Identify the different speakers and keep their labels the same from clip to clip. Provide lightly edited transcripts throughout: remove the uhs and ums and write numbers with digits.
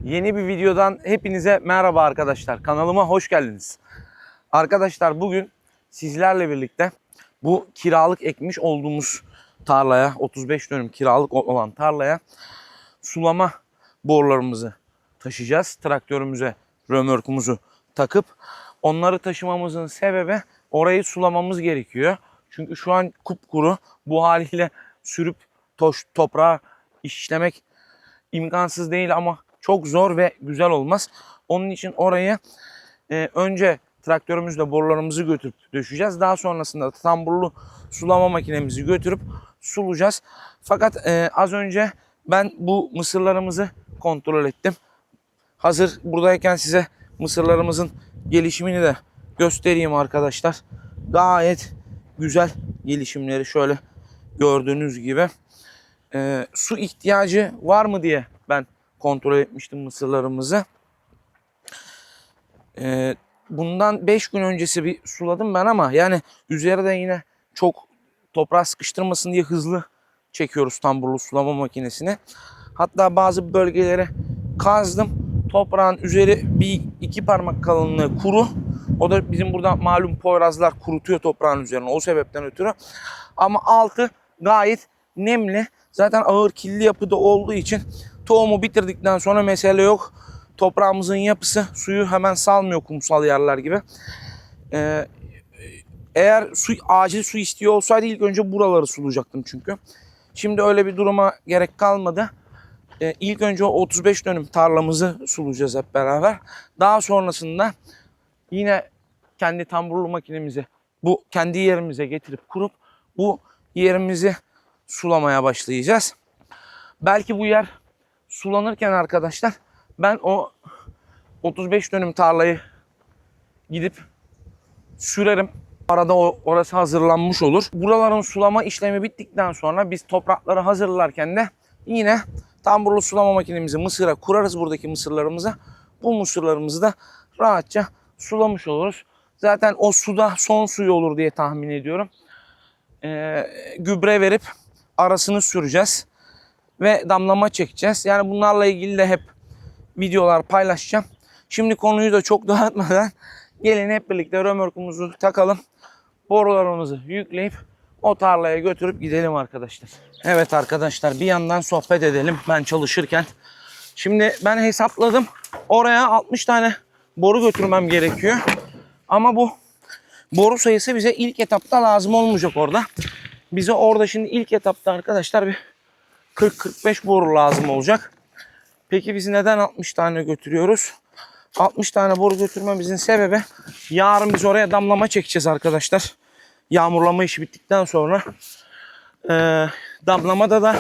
Speaker 1: Yeni bir videodan hepinize merhaba arkadaşlar. Kanalıma hoş geldiniz. Arkadaşlar bugün sizlerle birlikte bu kiralık ekmiş olduğumuz tarlaya, 35 dönüm kiralık olan tarlaya sulama borularımızı taşıyacağız. Traktörümüze römorkumuzu takıp onları taşımamızın sebebi orayı sulamamız gerekiyor. Çünkü şu an kupkuru, bu haliyle sürüp toprağa işlemek imkansız değil ama çok zor ve güzel olmaz. Onun için orayı önce traktörümüzle borularımızı götürüp döşeceğiz. Daha sonrasında tamburlu sulama makinemizi götürüp sulayacağız. Fakat az önce ben bu mısırlarımızı kontrol ettim. Hazır buradayken size mısırlarımızın gelişimini de göstereyim arkadaşlar. Gayet güzel gelişimleri, şöyle gördüğünüz gibi. Su ihtiyacı var mı diye ben kontrol etmiştim mısırlarımızı. Bundan 5 gün öncesi bir suladım ben ama yani üzerinde yine çok toprağı sıkıştırmasın diye hızlı çekiyoruz tamburlu sulama makinesini. Hatta bazı bölgelere kazdım. Toprağın üzeri bir iki parmak kalınlığı kuru. O da bizim burada malum poyrazlar kurutuyor toprağın üzerine, o sebepten ötürü. Ama altı gayet nemli. Zaten ağır killi yapıda olduğu için tohumu bitirdikten sonra mesele yok. Toprağımızın yapısı suyu hemen salmıyor kumsal yerler gibi. Eğer acil su istiyor olsaydı ilk önce buraları sulayacaktım çünkü. Şimdi öyle bir duruma gerek kalmadı. İlk önce o 35 dönüm tarlamızı sulayacağız hep beraber. Daha sonrasında yine kendi tamburlu makinemizi bu kendi yerimize getirip kurup bu yerimizi sulamaya başlayacağız. Belki bu yer sulanırken arkadaşlar ben o 35 dönüm tarlayı gidip sürerim. Arada orası hazırlanmış olur. Buraların sulama işlemi bittikten sonra biz toprakları hazırlarken de yine tamburlu sulama makinemizi mısıra kurarız, buradaki mısırlarımıza. Bu mısırlarımızı da rahatça sulamış oluruz. Zaten o suda son suyu olur diye tahmin ediyorum. Gübre verip arasını süreceğiz ve damlama çekeceğiz. Yani bunlarla ilgili de hep videolar paylaşacağım. Şimdi konuyu da çok dağıtmadan gelin hep birlikte römorkumuzu takalım. Borularımızı yükleyip o tarlaya götürüp gidelim arkadaşlar. Evet arkadaşlar, bir yandan sohbet edelim ben çalışırken. Şimdi ben hesapladım. Oraya 60 tane boru götürmem gerekiyor. Ama bu boru sayısı bize ilk etapta lazım olmayacak orada. Bize orada şimdi ilk etapta arkadaşlar bir 40-45 boru lazım olacak. Peki biz neden 60 tane götürüyoruz? 60 tane boru götürmemizin sebebi yarın biz oraya damlama çekeceğiz arkadaşlar. Yağmurlama işi bittikten sonra damlamada da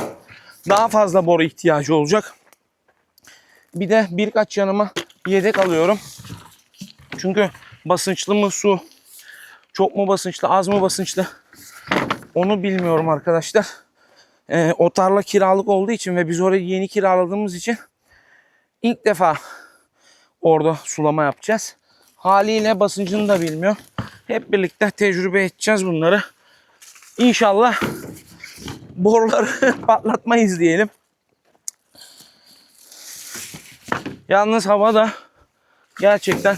Speaker 1: daha fazla boru ihtiyacı olacak. Bir de birkaç yanıma yedek alıyorum. Çünkü basınçlı mı su, çok mu basınçlı, az mı basınçlı onu bilmiyorum arkadaşlar. O tarla kiralık olduğu için ve biz orayı yeni kiraladığımız için ilk defa orada sulama yapacağız. Haliyle basıncını da bilmiyor. Hep birlikte tecrübe edeceğiz bunları. İnşallah boruları patlatmayız diyelim. Yalnız hava da gerçekten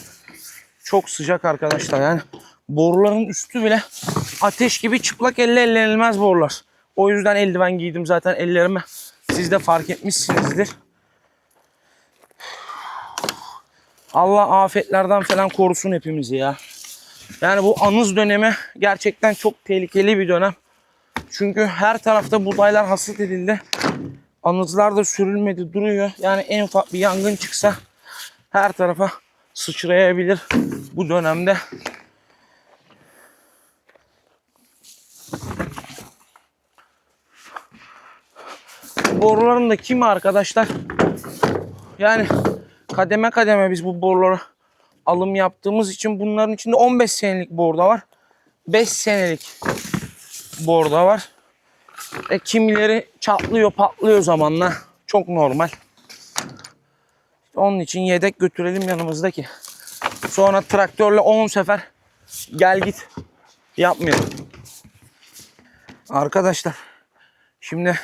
Speaker 1: çok sıcak arkadaşlar. Yani boruların üstü bile ateş gibi, çıplak elle ellenilmez borular. O yüzden eldiven giydim zaten ellerime. Siz de fark etmişsinizdir. Allah afetlerden falan korusun hepimizi ya. Yani bu anız dönemi gerçekten çok tehlikeli bir dönem. Çünkü her tarafta buğdaylar hasat edildi. Anızlar da sürülmedi, duruyor. Yani en ufak bir yangın çıksa her tarafa sıçrayabilir bu dönemde. Boruların da kimi arkadaşlar? Yani kademe kademe biz bu boruları alım yaptığımız için bunların içinde 15 senelik boru da var. 5 senelik boru da var. Kimileri çatlıyor, patlıyor zamanla. Çok normal. Onun için yedek götürelim yanımızdaki. Sonra traktörle 10 sefer gel git yapmayalım. Arkadaşlar şimdi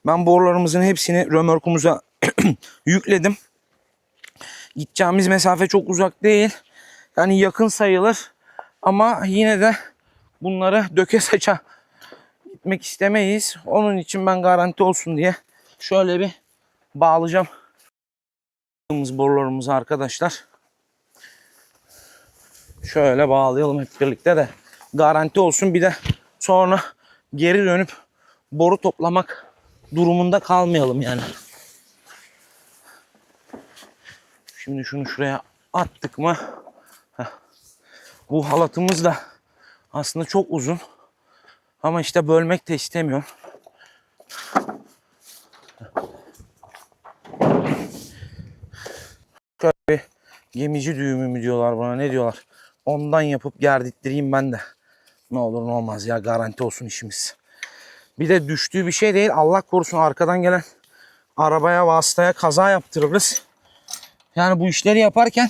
Speaker 1: ben borularımızın hepsini römorkumuza yükledim. Gideceğimiz mesafe çok uzak değil. Yani yakın sayılır. Ama yine de bunları döke saça gitmek istemeyiz. Onun için ben garanti olsun diye şöyle bir bağlayacağım borularımızı arkadaşlar. Şöyle bağlayalım hep birlikte de garanti olsun. Bir de sonra geri dönüp boru toplamak durumunda kalmayalım yani. Şimdi şunu şuraya attık mı? Heh. Bu halatımız da aslında çok uzun. Ama işte bölmek de istemiyorum. Şöyle bir gemici düğümü mü diyorlar bana, ne diyorlar? Ondan yapıp gerdittireyim ben de. Ne olur ne olmaz ya, garanti olsun işimiz. Bir de düştüğü bir şey değil. Allah korusun arkadan gelen arabaya, vasıtaya kaza yaptırırız. Yani bu işleri yaparken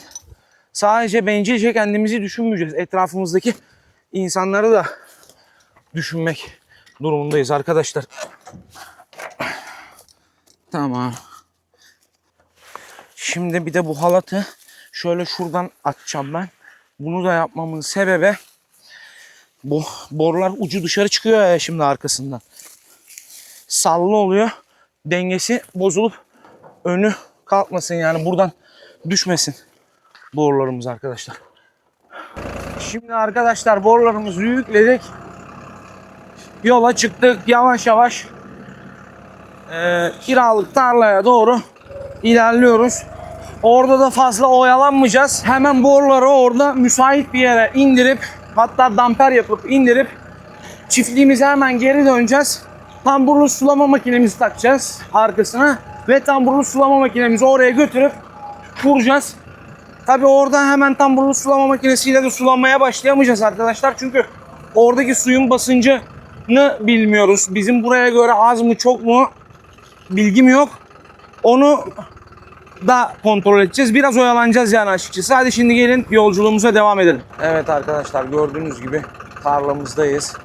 Speaker 1: sadece bencilce kendimizi düşünmeyeceğiz. Etrafımızdaki insanları da düşünmek durumundayız arkadaşlar. Tamam. Şimdi bir de bu halatı şöyle şuradan atacağım ben. Bunu da yapmamın sebebi, bu borular ucu dışarı çıkıyor ya şimdi arkasından. Sallı oluyor. Dengesi bozulup önü kalkmasın, yani buradan düşmesin borularımız arkadaşlar. Şimdi arkadaşlar borularımızı yükledik. Yola çıktık. Yavaş yavaş kiralık tarlaya doğru ilerliyoruz. Orada da fazla oyalanmayacağız. Hemen boruları orada müsait bir yere indirip, hatta damper yapıp indirip çiftliğimize hemen geri döneceğiz. Tamburlu sulama makinemizi takacağız arkasına ve tamburlu sulama makinemizi oraya götürüp kuracağız. Tabi orada hemen tamburlu sulama makinesiyle de sulamaya başlayamayacağız arkadaşlar. Çünkü oradaki suyun basıncını bilmiyoruz. Bizim buraya göre az mı çok mu bilgim yok. Onu da kontrol edeceğiz. Biraz oyalanacağız yani açıkçası. Hadi şimdi gelin yolculuğumuza devam edelim. Evet arkadaşlar, gördüğünüz gibi tarlamızdayız.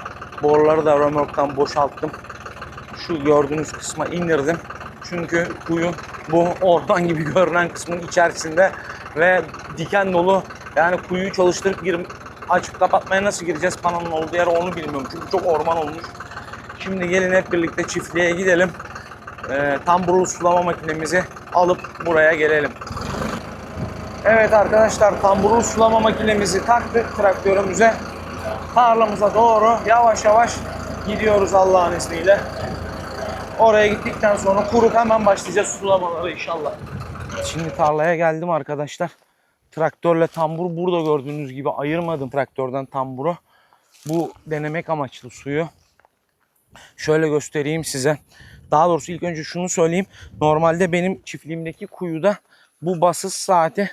Speaker 1: Boruları da römorktan boşalttım. Şu gördüğünüz kısma indirdim. Çünkü kuyu bu orman gibi görünen kısmın içerisinde ve diken dolu. Yani kuyuyu çalıştırıp açıp kapatmaya nasıl gireceğiz panonun olduğu yer, onu bilmiyorum. Çünkü çok orman olmuş. Şimdi gelin hep birlikte çiftliğe gidelim. Tamburlu sulama makinemizi alıp buraya gelelim. Evet arkadaşlar, tamburlu sulama makinemizi taktık traktörümüze. Tarlamıza doğru yavaş yavaş gidiyoruz Allah'ın izniyle. Oraya gittikten sonra kurup hemen başlayacağız sulamaları inşallah. Şimdi tarlaya geldim arkadaşlar. Traktörle tambur burada gördüğünüz gibi ayırmadım traktörden tamburu. Bu denemek amaçlı suyu. Şöyle göstereyim size. Daha doğrusu ilk önce şunu söyleyeyim. Normalde benim çiftliğimdeki kuyuda bu basınç saati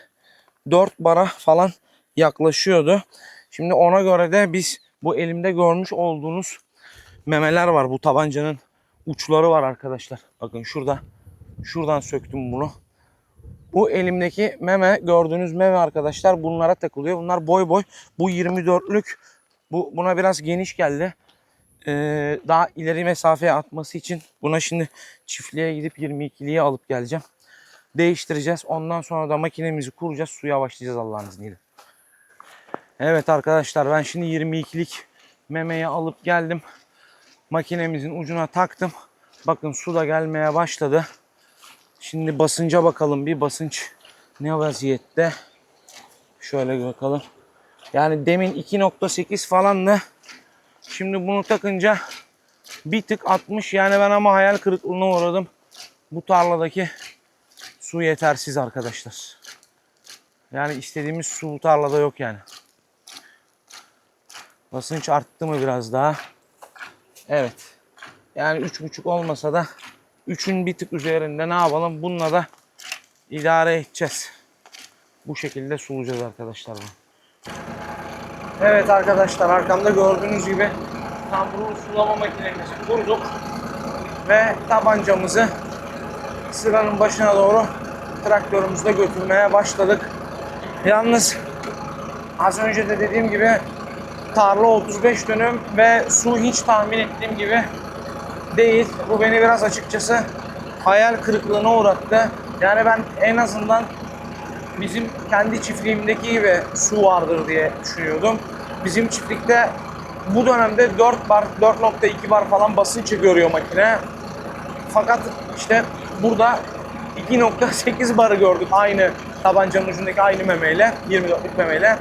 Speaker 1: 4 bara falan yaklaşıyordu. Şimdi ona göre de biz bu elimde görmüş olduğunuz memeler var. Bu tabancanın uçları var arkadaşlar. Bakın şurada. Şuradan söktüm bunu. Bu elimdeki meme, gördüğünüz meme arkadaşlar, bunlara takılıyor. Bunlar boy boy. Bu 24'lük. Buna biraz geniş geldi. Daha ileri mesafeye atması için buna şimdi çiftliğe gidip 22'liğe alıp geleceğim. Değiştireceğiz. Ondan sonra da makinemizi kuracağız. Suya başlayacağız Allah'ın izniyle. Evet arkadaşlar, ben şimdi 22'lik memeyi alıp geldim. Makinemizin ucuna taktım. Bakın su da gelmeye başladı. Şimdi basınca bakalım, bir basınç ne vaziyette. Şöyle bakalım. Yani demin 2.8 falandı. Şimdi bunu takınca bir tık 60. Yani ben ama hayal kırıklığına uğradım. Bu tarladaki su yetersiz arkadaşlar. Yani istediğimiz su bu tarlada yok yani. Basınç arttı mı biraz daha? Evet. Yani 3.5 olmasa da 3'ün bir tık üzerinde, ne yapalım? Bununla da idare edeceğiz. Bu şekilde sulayacağız arkadaşlar. Evet arkadaşlar, arkamda gördüğünüz gibi tamburlu sulama makinemizi kurduk. Ve tabancamızı sıranın başına doğru traktörümüzle götürmeye başladık. Yalnız az önce de dediğim gibi tarla 35 dönüm ve su hiç tahmin ettiğim gibi değil. Bu beni biraz açıkçası hayal kırıklığına uğrattı. Yani ben en azından bizim kendi çiftliğimdeki gibi su vardır diye düşünüyordum. Bizim çiftlikte bu dönemde 4 bar, 4.2 bar falan basınç görüyor makine. Fakat işte burada 2.8 barı gördük aynı tabancanın ucundaki aynı memeyle, 24'lük memeyle.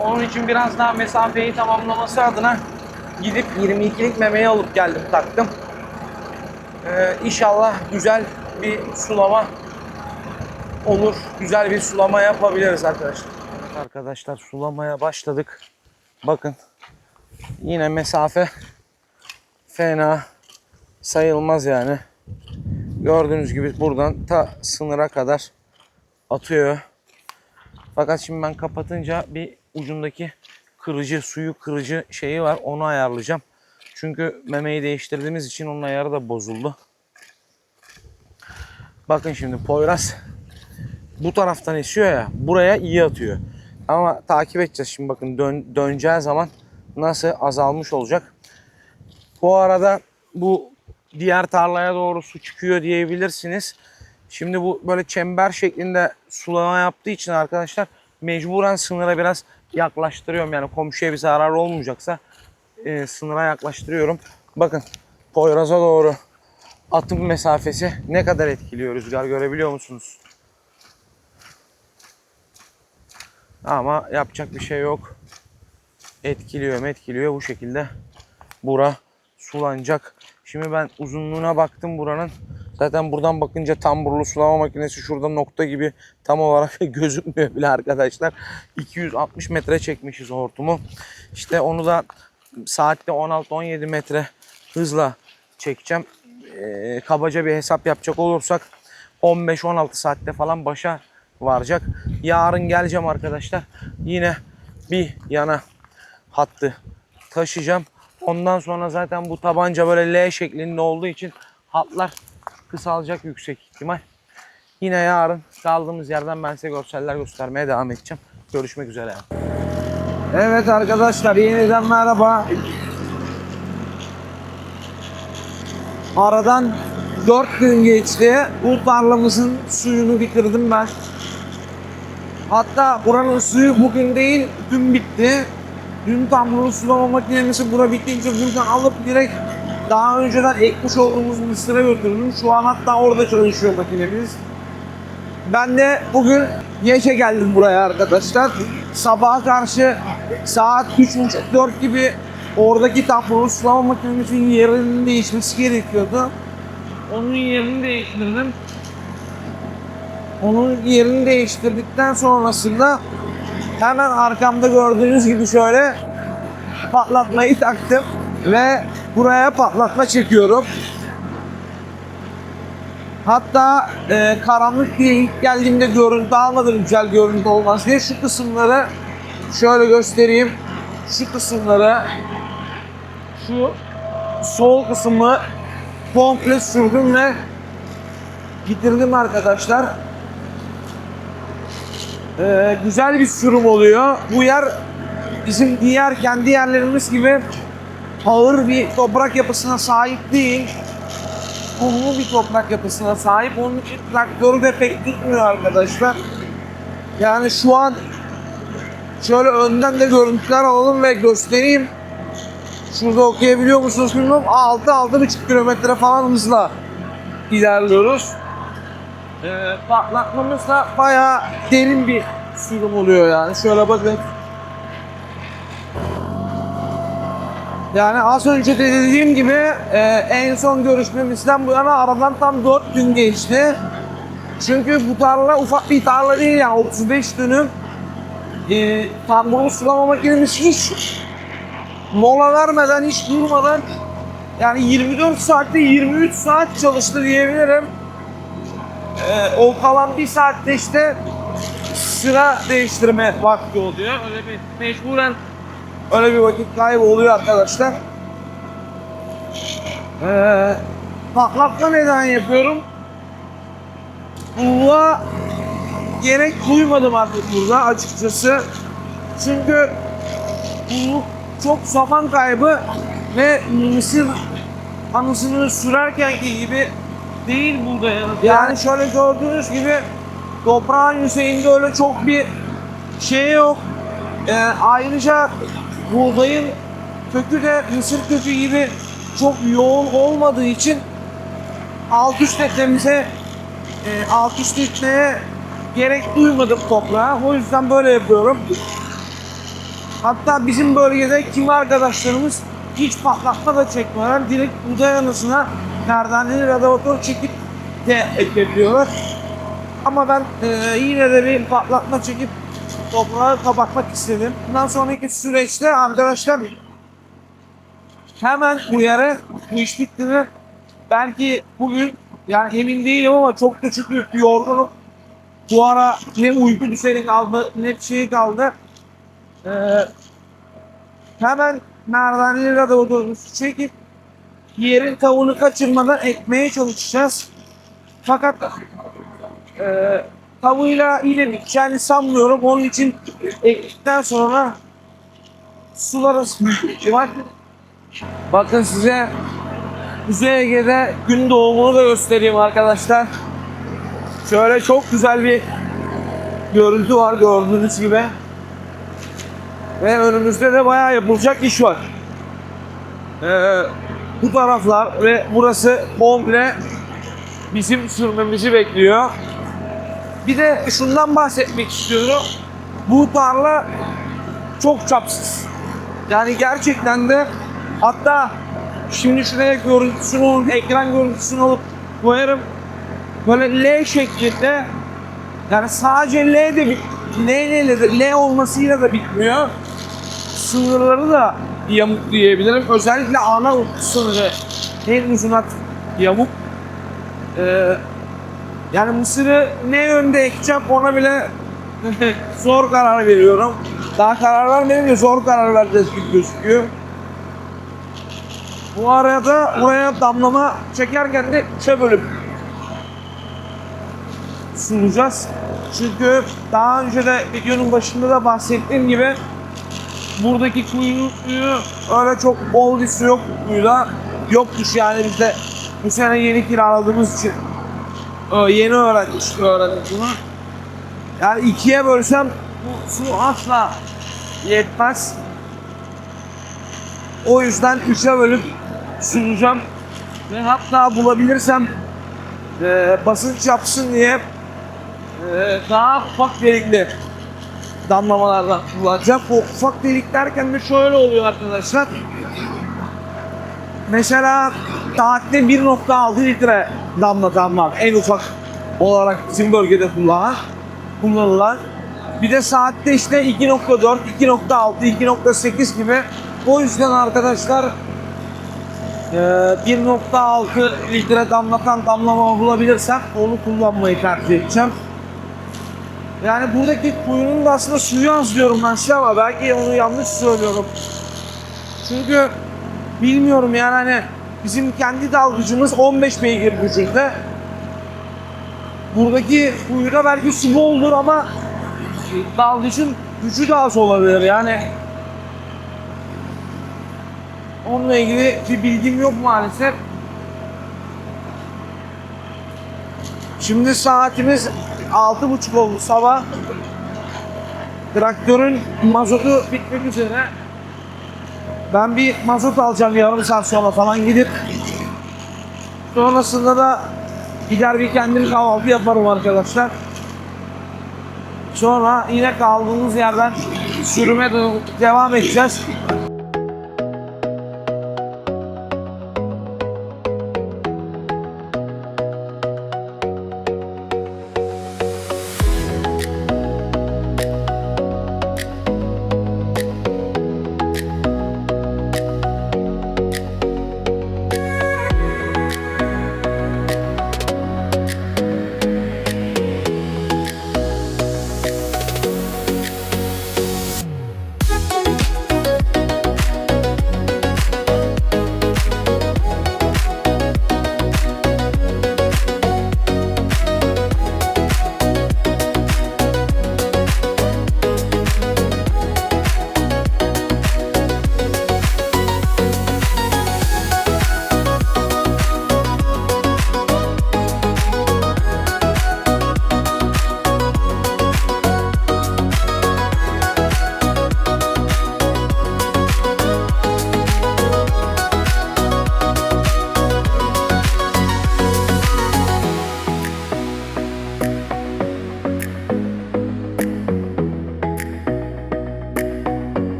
Speaker 1: Onun için biraz daha mesafeyi tamamlaması adına gidip 22'lik memeyi alıp geldim, taktım. İnşallah güzel bir sulama olur. Güzel bir sulama yapabiliriz arkadaşlar. Evet arkadaşlar, sulamaya başladık. Bakın yine mesafe fena sayılmaz yani. Gördüğünüz gibi buradan ta sınıra kadar atıyor. Fakat şimdi ben kapatınca bir ucundaki kırıcı, suyu kırıcı şeyi var. Onu ayarlayacağım. Çünkü memeyi değiştirdiğimiz için onun ayarı da bozuldu. Bakın şimdi Poyraz bu taraftan esiyor ya, buraya iyi atıyor. Ama takip edeceğiz şimdi, bakın döneceği zaman nasıl azalmış olacak. Bu arada bu diğer tarlaya doğru su çıkıyor diyebilirsiniz. Şimdi bu böyle çember şeklinde sulama yaptığı için arkadaşlar mecburen sınıra biraz yaklaştırıyorum. Yani komşuya bir zarar olmayacaksa sınıra yaklaştırıyorum. Bakın Poyraz'a doğru atım mesafesi ne kadar etkiliyor rüzgar, görebiliyor musunuz? Ama yapacak bir şey yok. Etkiliyor bu şekilde. Bura sulanacak. Şimdi ben uzunluğuna baktım buranın. Zaten buradan bakınca tamburlu sulama makinesi şurada nokta gibi tam olarak gözükmüyor bile arkadaşlar. 260 metre çekmişiz hortumu. İşte onu da saatte 16-17 metre hızla çekeceğim. Kabaca bir hesap yapacak olursak 15-16 saatte falan başa varacak. Yarın geleceğim arkadaşlar. Yine bir yana hattı taşıyacağım. Ondan sonra zaten bu tabanca böyle L şeklinde olduğu için hatlar kısalacak yüksek ihtimal. Yine yarın kaldığımız yerden ben size görseller göstermeye devam edeceğim. Görüşmek üzere. Evet arkadaşlar, yeniden merhaba. Aradan 4 gün geçti. Bu tarlamızın suyunu bitirdim ben. Hatta buranın suyu bugün değil, dün bitti. Dün tamburlu sulama makinesi bura bitince buradan alıp direkt daha önceden ekmiş olduğumuz mısıra götürdüm. Şu an hatta orada çalışıyor makinemiz. Ben de bugün Yeşe geldim buraya arkadaşlar. Sabaha karşı saat 3.30-4 gibi oradaki tamburlu sulama makinemizin yerinin değişmesi gerekiyordu. Onun yerini değiştirdim. Onun yerini değiştirdikten sonrasında hemen arkamda gördüğünüz gibi şöyle patlatmayı taktım ve buraya patlatma çekiyorum. Hatta karanlık diye ilk geldiğimde görüntü almadım, güzel görüntü olmaz diye şu kısımları şöyle göstereyim. Şu kısımları, şu sol kısmı komple sürdüm ve bitirdim arkadaşlar. Güzel bir sürüm oluyor. Bu yer bizim diğer kendi yerlerimiz gibi ağır bir toprak yapısına sahip değil. Kumlu bir toprak yapısına sahip. Onun için traktörü de pek tutmuyor arkadaşlar. Yani şu an şöyle önden de görüntüler alalım ve göstereyim. Şurada okuyabiliyor musunuz bilmiyorum. 6-6,5 kilometre falan hızla ilerliyoruz. Patlatmamız da bayağı derin bir sürüm oluyor yani. Şöyle bakın. Yani az önce de dediğim gibi en son görüşmemizden bu yana aradan tam 4 gün geçti. Çünkü bu tarla ufak bir tarla değil yani, 35 dönüm. Tamburlu sulama makinemiz hiç mola vermeden, hiç durmadan yani 24 saatte 23 saat çalıştı diyebilirim. O kalan bir saatte işte sıra değiştirme vakti oluyor. Öyle bir mecburen öyle bir vakit kaybı oluyor arkadaşlar. Patlatma neden yapıyorum? Buna gerek duymadım artık burada açıkçası. Çünkü bu çok zaman kaybı ve mısır anısını sürerkenki gibi değil burada yani. Yani şöyle gördüğünüz gibi
Speaker 2: Toprağın yüzeyinde öyle çok bir şey yok. Ayrıca buğdayın kökü de mısır kökü gibi çok yoğun olmadığı için alt üst etmeye gerek duymadım toprağa. O yüzden böyle yapıyorum. Hatta bizim bölgede kimi arkadaşlarımız hiç patlatma da çekmeden direkt buğday anasına perdaneli radyatör çekip de ekleyebiliyorlar. Ama ben yine de bir patlatma çekip toprağı kapatmak istedim. Bundan sonraki süreçte arkadaşlar hemen uyarı, bu iş bitti mi? Belki bugün, yani emin değilim ama çok da çünkü yorgunum. Bu ara ne uyku düzeni kaldı ne bir şey kaldı. Hemen merdaneli radyatörümüzü çekip yerin tavuğunu kaçırmadan ekmeye çalışacağız. Fakat tavuğuyla yine biteceğini sanmıyorum. Onun için ektikten sonra sulara var. Bakın size Kuzey Ege'de gün doğumunu da göstereyim arkadaşlar. Şöyle çok güzel bir görüntü var gördüğünüz gibi. Ve önümüzde de bayağı yapılacak iş var. Bu taraflar ve burası komple bizim sürmemizi bekliyor. Bir de şundan bahsetmek istiyorum. Bu tarla çok çapsız. Yani gerçekten de, hatta şimdi şuraya görüntüsünü, ekran görüntüsünü alıp koyarım. Böyle L şeklinde, yani sadece L olmasıyla da bitmiyor. Sınırları da yamuk diyebilirim. Özellikle ana sınırı en uzun hat yamuk. Yani mısırı ne yönde ekeceğim ona bile zor karar veriyorum. Daha karar vermedim de zor karar vereceğiz gibi gözüküyor. Bu arada buraya damlama çekerken de 3'e bölüp sunacağız. Çünkü daha önce de videonun başında da bahsettiğim gibi buradaki suyu öyle çok bol bir su yok kuyuda. Yokmuş yani, biz de bu sene yeni kiraladığımız için yeni öğrendik bunu. Yani 2'ye bölsem bu su asla yetmez. O yüzden 3'e bölüp sunacağım. Ve hatta bulabilirsem basınç yapsın diye daha ufak delikli damlamalardan kullanacağım. O ufak delik derken de şöyle oluyor arkadaşlar. Mesela saatte 1.6 litre damlatan var. En ufak olarak bizim bölgede kullanılan. Bir de saatte işte 2.4, 2.6, 2.8 gibi. O yüzden arkadaşlar 1.6 litre damlatan damlama bulabilirsem onu kullanmayı tercih edeceğim. Yani buradaki kuyunun da aslında suyu az diyorum ben size ama belki onu yanlış söylüyorum. Çünkü bilmiyorum yani, hani bizim kendi dalgıcımız 15 beygir gücünde. Buradaki kuyuda belki su boldur ama dalgıcın gücü de az olabilir yani. Onunla ilgili bir bilgim yok maalesef. Şimdi saatimiz 6.30 oldu sabah. Traktörün mazotu bitmek üzere. Ben bir mazot alacağım yarım saat sonra falan gidip. Sonrasında da gider bir kendim kahvaltı yaparım arkadaşlar. Sonra yine kaldığımız yerden sürüme devam edeceğiz.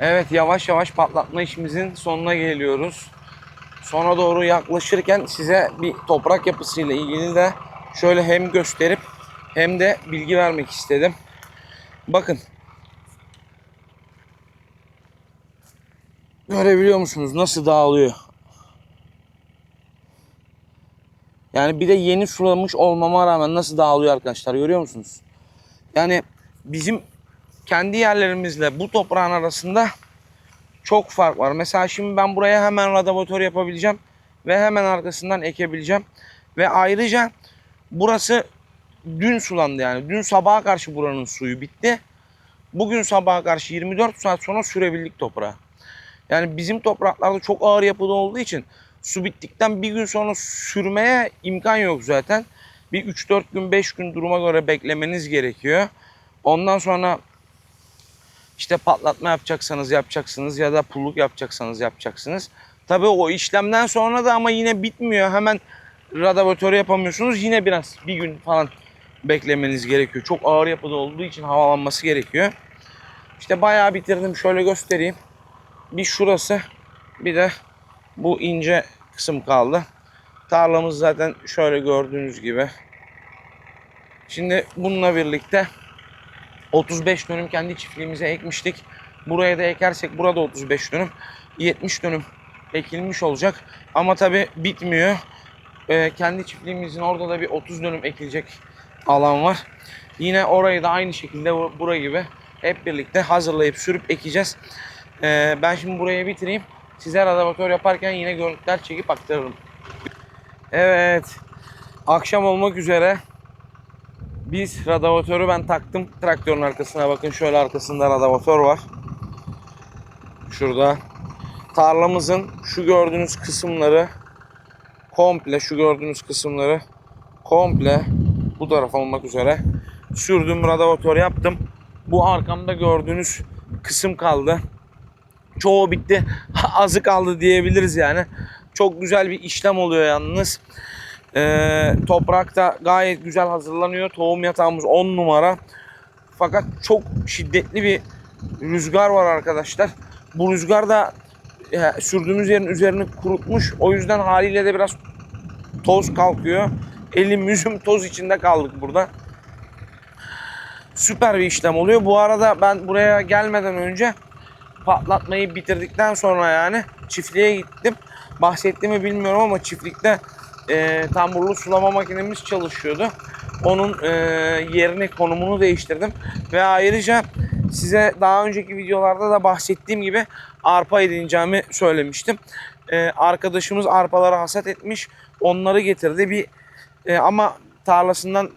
Speaker 1: Evet, yavaş yavaş patlatma işimizin sonuna geliyoruz. Sona doğru yaklaşırken size bir toprak yapısıyla ilgili de şöyle hem gösterip hem de bilgi vermek istedim. Bakın. Görebiliyor musunuz nasıl dağılıyor? Yani bir de yeni sulamış olmama rağmen nasıl dağılıyor arkadaşlar, görüyor musunuz? Yani bizim kendi yerlerimizle bu toprağın arasında çok fark var. Mesela şimdi ben buraya hemen radavatör yapabileceğim ve hemen arkasından ekebileceğim. Ve ayrıca burası dün sulandı yani. Dün sabaha karşı buranın suyu bitti. Bugün sabaha karşı 24 saat sonra sürebildik toprağa. Yani bizim topraklarda çok ağır yapıda olduğu için su bittikten bir gün sonra sürmeye imkan yok zaten. Bir 3-4 gün 5 gün duruma göre beklemeniz gerekiyor. Ondan sonra işte patlatma yapacaksanız yapacaksınız ya da pulluk yapacaksanız yapacaksınız. Tabii o işlemden sonra da ama yine bitmiyor. Hemen radavatörü yapamıyorsunuz. Yine biraz bir gün falan beklemeniz gerekiyor. Çok ağır yapıda olduğu için havalanması gerekiyor. İşte bayağı bitirdim. Şöyle göstereyim. Bir şurası, bir de bu ince kısım kaldı. Tarlamız zaten şöyle gördüğünüz gibi. Şimdi bununla birlikte 35 dönüm kendi çiftliğimize ekmiştik. Buraya da ekersek burada 35 dönüm, 70 dönüm ekilmiş olacak. Ama tabi bitmiyor. Kendi çiftliğimizin orada da bir 30 dönüm ekilecek alan var. Yine orayı da aynı şekilde buraya gibi hep birlikte hazırlayıp sürüp ekeceğiz. Ben şimdi burayı bitireyim. Size radavatör yaparken yine görüntüler çekip aktarırım. Evet. Akşam olmak üzere. Biz radavatörü ben taktım traktörün arkasına. Bakın şöyle arkasında radavatör var. Şurada. Tarlamızın şu gördüğünüz kısımları komple bu taraf olmak üzere sürdüm, radavatör yaptım. Bu arkamda gördüğünüz kısım kaldı. Çoğu bitti. Azı kaldı diyebiliriz yani. Çok güzel bir işlem oluyor yalnız. Toprak da gayet güzel hazırlanıyor. Tohum yatağımız 10 numara. Fakat çok şiddetli bir rüzgar var arkadaşlar. Bu rüzgar da sürdüğümüz yerin üzerini kurutmuş. O yüzden haliyle de biraz toz kalkıyor. Elim yüzüm toz içinde kaldık burada. Süper bir işlem oluyor. Bu arada ben buraya gelmeden önce patlatmayı bitirdikten sonra yani çiftliğe gittim. Bahsettiğimi bilmiyorum ama çiftlikte tamburlu sulama makinemiz çalışıyordu. Onun yerini, konumunu değiştirdim. Ve ayrıca size daha önceki videolarda da bahsettiğim gibi arpa edineceğimi söylemiştim. Arkadaşımız arpaları hasat etmiş. Onları getirdi. Ama tarlasından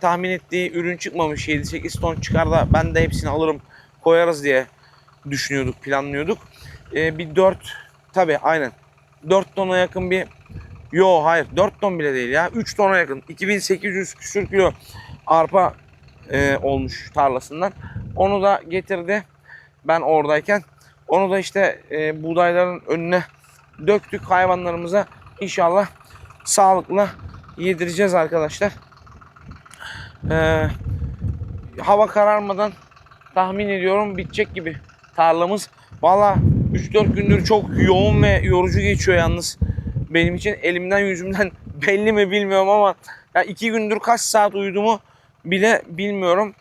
Speaker 1: tahmin ettiği ürün çıkmamış. 7-8 ton çıkar da ben de hepsini alırım koyarız diye düşünüyorduk, planlıyorduk. Bir 4 tabii aynen 4 tona yakın bir hayır 4 ton bile değil ya, 3 tona yakın 2800 küsür kilo arpa olmuş tarlasından. Onu da getirdi ben oradayken. Onu da işte buğdayların önüne döktük, hayvanlarımıza inşallah sağlıklı yedireceğiz arkadaşlar. Hava kararmadan tahmin ediyorum bitecek gibi tarlamız. Valla 3-4 gündür çok yoğun ve yorucu geçiyor yalnız. Benim için elimden yüzümden belli mi bilmiyorum ama ya 2 gündür kaç saat uyuduğumu bile bilmiyorum.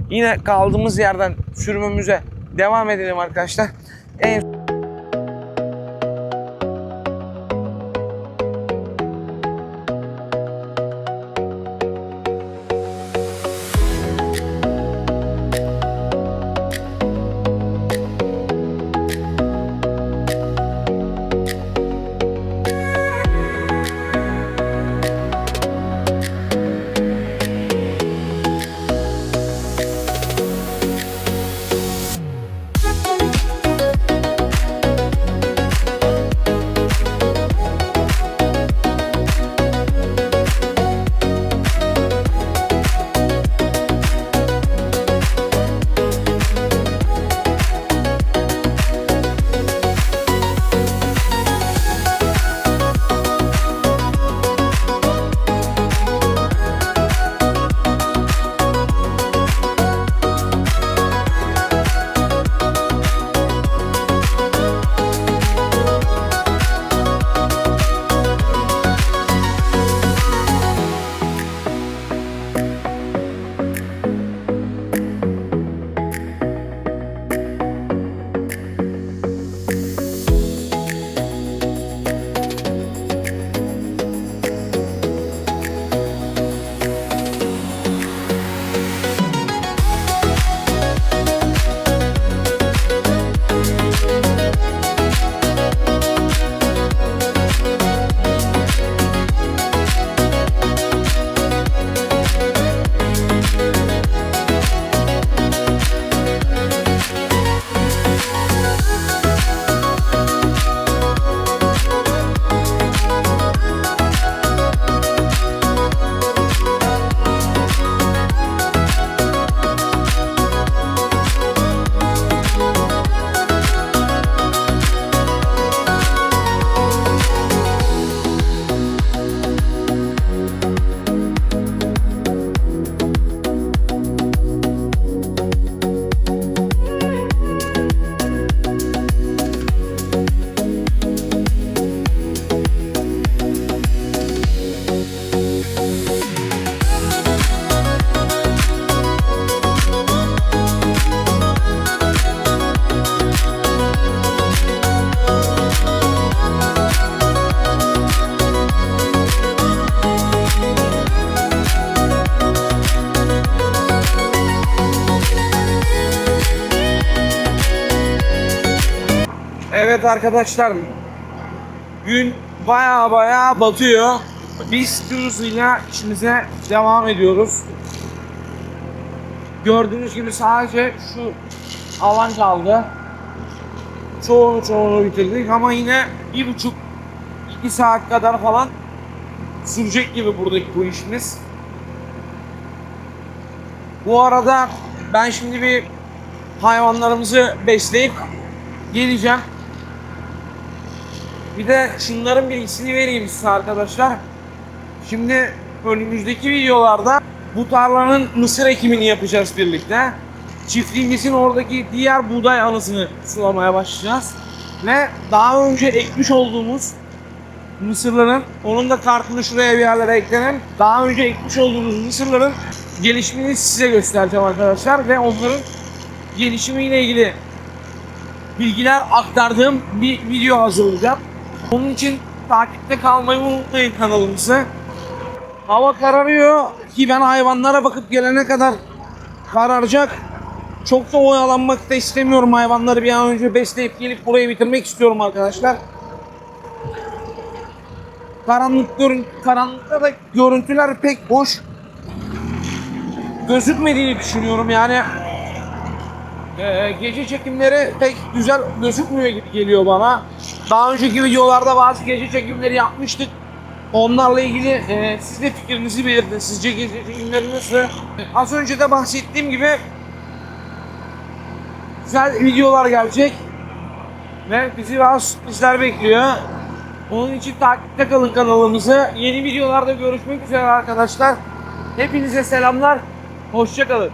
Speaker 1: Yine kaldığımız yerden sürümümüze devam edelim arkadaşlar.
Speaker 2: Evet arkadaşlar, gün baya batıyor. Biz hızıyla işimize devam ediyoruz. Gördüğünüz gibi sadece şu alan kaldı. Çoğunu bitirdik ama yine 1,5-2 saat kadar falan sürecek gibi buradaki bu işimiz. Bu arada ben şimdi bir hayvanlarımızı besleyip geleceğim. Bir de şunların bilgisini vereyim size arkadaşlar. Şimdi önümüzdeki videolarda bu tarlanın mısır ekimini yapacağız birlikte. Çiftliğimizin oradaki diğer buğday anısını sulamaya başlayacağız. Ve daha önce ekmiş olduğumuz mısırların, onun da kartını şuraya bir yerlere eklerim. Daha önce ekmiş olduğumuz mısırların gelişimini size göstereceğim arkadaşlar. Ve onların gelişimiyle ilgili bilgiler aktardığım bir video hazırlayacağım. Onun için takipte kalmayı unutmayın kanalımızı. Hava kararıyor ki ben hayvanlara bakıp gelene kadar kararacak. Çok da oyalanmak da istemiyorum, hayvanları bir an önce besleyip gelip burayı bitirmek istiyorum arkadaşlar. Karanlıkta da görüntüler pek hoş gözükmediğini düşünüyorum yani. Gece çekimleri pek güzel gözükmüyor gibi geliyor bana. Daha önceki videolarda bazı gece çekimleri yapmıştık. Onlarla ilgili siz de fikrinizi belirtin. Sizce gece çekimleri nasıl? Az önce de bahsettiğim gibi güzel videolar gelecek. Ve bizi bazı sürprizler bekliyor. Onun için takipte kalın kanalımızı. Yeni videolarda görüşmek üzere arkadaşlar. Hepinize selamlar. Hoşça kalın.